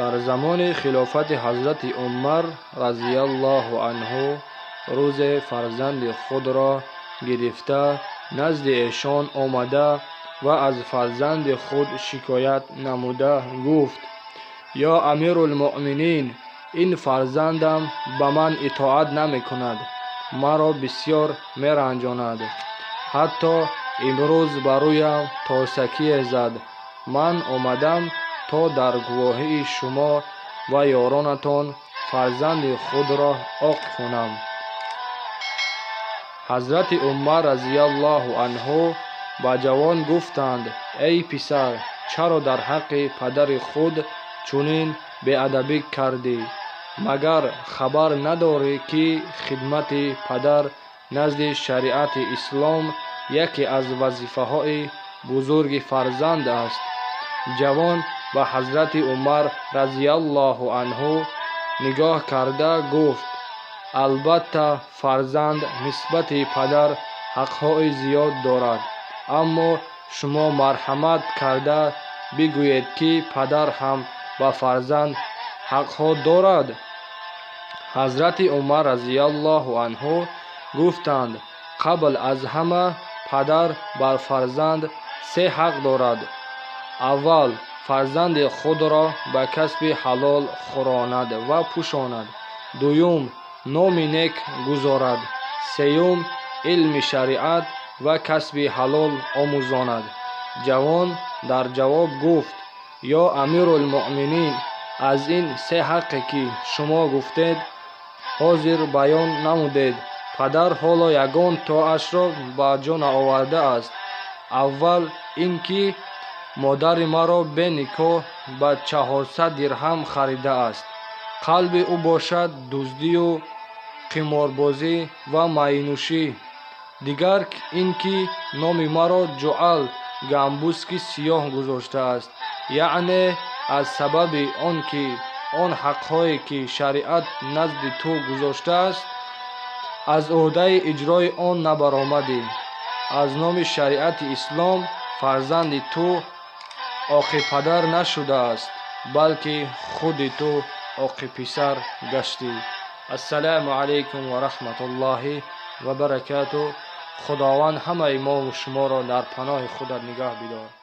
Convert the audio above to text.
در زمان خلافت حضرت عمر رضی الله عنه روز فرزند خود را گرفته نزد ایشان آمده و از فرزند خود شکایت نموده گفت: یا امیر المؤمنین، این فرزندم به من اطاعت نمی کند، مرا بسیار می رنجاند، حتی امروز برویم تاسکی زد. من آمدم تا در گواهی شما و یارانتان فرزند خود را عاق کنم. حضرت عمر رضی الله عنه با جوان گفتند: ای پسر، چرا در حق پدر خود چنین بی‌ادبی کردی؟ مگر خبر نداری که خدمت پدر نزد شریعت اسلام یکی از وظیفه‌های بزرگ فرزند است؟ جوان به حضرت عمر رضی الله عنه نگاه کرده گفت: البته فرزند نسبت پدر حق‌های زیاد دارد، اما شما مرحمت کرده بگویید که پدر هم به فرزند حق‌ها دارد. حضرت عمر رضی الله عنه گفتند: قبل از همه پدر بر فرزند سه حق دارد. اول، فرزند خود را به کسب حلال خوراند و پوشاند. دوم، نام نیک گذارد. سوم، علم شریعت و کسب حلال آموزاند. جوان در جواب گفت: یا امیر المؤمنین، از این سه حقی که شما گفتید حاضر بیان نمودید، پدر حالا یگان طاعتش را به جا آورده است. اول اینکه مادر مرا به نکاح به 400 درهم خریده است. قلب او باشد دزدی و قماربازی و مینوشی. دیگر اینکه نام مرا جعل گنبسک سیاه گذاشته است، یعنی از سبب آنکه آن حق‌هایی که شریعت نزد تو گذاشته است از عهده اجرای آن نبرآمدی. از نام شریعت اسلام فرزند تو عاق پدر نشده است، بلکه خود تو عاق پسر گشتی. السلام علیکم و رحمت الله و برکاته. خداوند همه ما و شما را در پناه خود نگاه بدار.